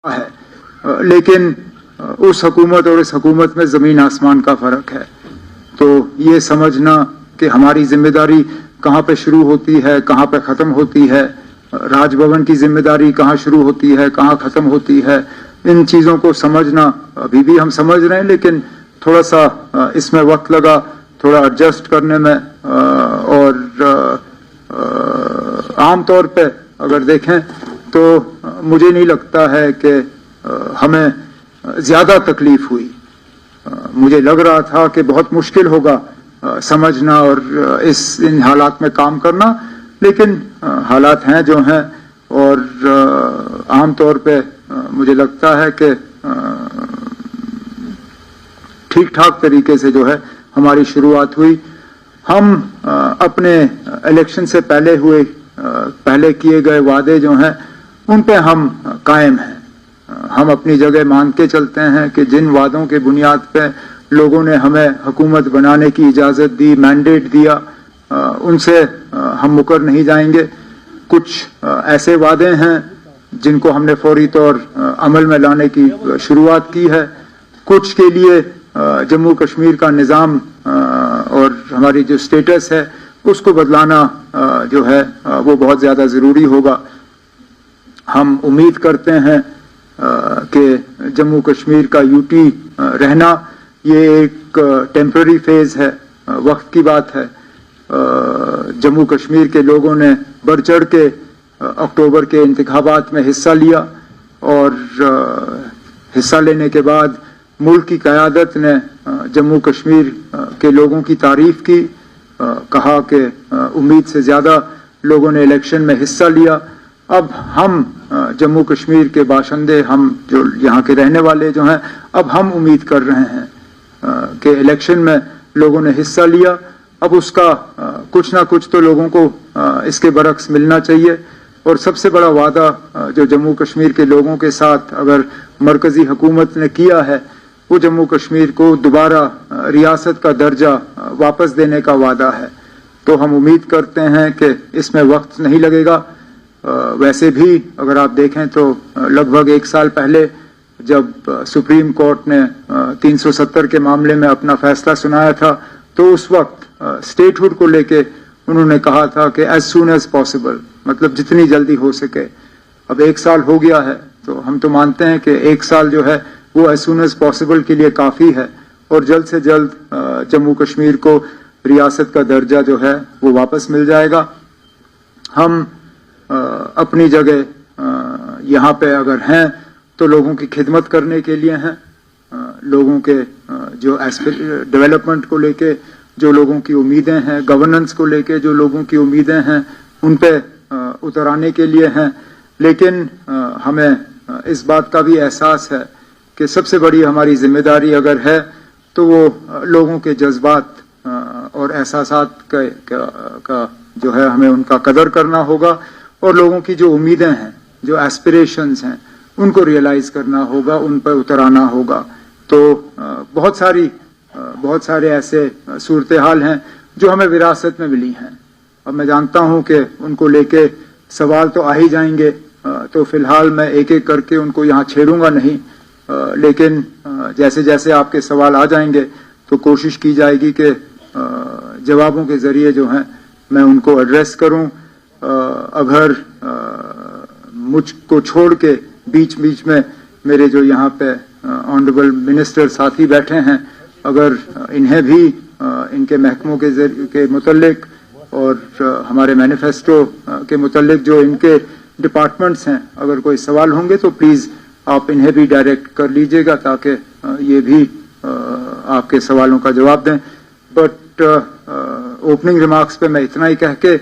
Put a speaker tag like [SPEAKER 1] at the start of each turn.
[SPEAKER 1] है, लेकिन उस हुकूमत और इस हुकूमत में ज़मीन आसमान का फ़र्क है। तो ये समझना कि हमारी जिम्मेदारी कहाँ पे शुरू होती है, कहाँ पे ख़त्म होती है, राजभवन की जिम्मेदारी कहाँ शुरू होती है, कहाँ ख़त्म होती है, इन चीज़ों को समझना अभी भी हम समझ रहे हैं, लेकिन थोड़ा सा इसमें वक्त लगा, थोड़ा एडजस्ट करने में। और आम तौर पे अगर देखें तो मुझे नहीं लगता है कि हमें ज़्यादा तकलीफ हुई। मुझे लग रहा था कि बहुत मुश्किल होगा समझना और इन हालात में काम करना, लेकिन हालात हैं जो हैं। और आम तौर पे मुझे लगता है कि ठीक ठाक तरीके से जो है हमारी शुरुआत हुई। हम अपने इलेक्शन से पहले किए गए वादे जो हैं उन पे हम कायम हैं। हम अपनी जगह मान के चलते हैं कि जिन वादों के बुनियाद पे लोगों ने हमें हुकूमत बनाने की इजाज़त दी, मैंडेट दिया, उनसे हम मुकर नहीं जाएंगे। कुछ ऐसे वादे हैं जिनको हमने फौरी तौर अमल में लाने की शुरुआत की है। कुछ के लिए जम्मू कश्मीर का निज़ाम और हमारी जो स्टेटस है उसको बदलाना जो है वो बहुत ज़्यादा ज़रूरी होगा। हम उम्मीद करते हैं कि जम्मू कश्मीर का यूटी रहना ये एक टेम्पररी फेज़ है, वक्त की बात है। जम्मू कश्मीर के लोगों ने बढ़ चढ़ के अक्टूबर के इंतखाबात में हिस्सा लिया और हिस्सा लेने के बाद मुल्क की क़यादत ने जम्मू कश्मीर के लोगों की तारीफ की, कहा कि उम्मीद से ज़्यादा लोगों ने इलेक्शन में हिस्सा लिया। अब हम जम्मू कश्मीर के बाशिंदे, हम जो यहाँ के रहने वाले जो हैं, अब हम उम्मीद कर रहे हैं कि इलेक्शन में लोगों ने हिस्सा लिया, अब उसका कुछ ना कुछ तो लोगों को इसके बरक्स मिलना चाहिए। और सबसे बड़ा वादा जो जम्मू कश्मीर के लोगों के साथ अगर मरकज़ी हुकूमत ने किया है वो जम्मू कश्मीर को दोबारा रियासत का दर्जा वापस देने का वादा है। तो हम उम्मीद करते हैं कि इसमें वक्त नहीं लगेगा। वैसे भी अगर आप देखें तो लगभग 1 साल पहले जब सुप्रीम कोर्ट ने 370 के मामले में अपना फैसला सुनाया था तो उस वक्त स्टेटहुड को लेके उन्होंने कहा था कि एज सून एज पॉसिबल, मतलब जितनी जल्दी हो सके। अब 1 साल हो गया है तो हम तो मानते हैं कि 1 साल जो है वो एज सून एज पॉसिबल के लिए काफ़ी है और जल्द से जल्द जम्मू कश्मीर को रियासत का दर्जा जो है वो वापस मिल जाएगा। हम अपनी जगह यहाँ पे अगर हैं तो लोगों की खिदमत करने के लिए हैं। लोगों के जो डेवलपमेंट को लेके जो लोगों की उम्मीदें हैं, गवर्नेंस को लेके जो लोगों की उम्मीदें हैं, उन पे उतर आने के लिए हैं। लेकिन हमें इस बात का भी एहसास है कि सबसे बड़ी हमारी जिम्मेदारी अगर है तो वो लोगों के जज्बात और एहसासात का जो है हमें उनका कदर करना होगा और लोगों की जो उम्मीदें हैं, जो एस्पिरेशंस हैं, उनको रियलाइज़ करना होगा, उन पर उतर आना होगा। तो बहुत सारे ऐसे सूरत हाल हैं जो हमें विरासत में मिली हैं। अब मैं जानता हूं कि उनको लेके सवाल तो आ ही जाएंगे, तो फिलहाल मैं एक एक करके उनको यहाँ छेड़ूंगा नहीं, लेकिन जैसे जैसे आपके सवाल आ जाएंगे तो कोशिश की जाएगी कि जवाबों के ज़रिए जो हैं मैं उनको एड्रेस करूं। अगर मुझको छोड़ के बीच बीच में मेरे जो यहाँ पे ऑनरेबल मिनिस्टर साथी बैठे हैं, अगर इन्हें भी इनके महकमों के मुतल्लिक और हमारे मैनिफेस्टो के मुतल्लिक जो इनके डिपार्टमेंट्स हैं, अगर कोई सवाल होंगे तो प्लीज़ आप इन्हें भी डायरेक्ट कर लीजिएगा ताकि ये भी आपके सवालों का जवाब दें। बट ओपनिंग रिमार्क्स पे मैं इतना ही कह के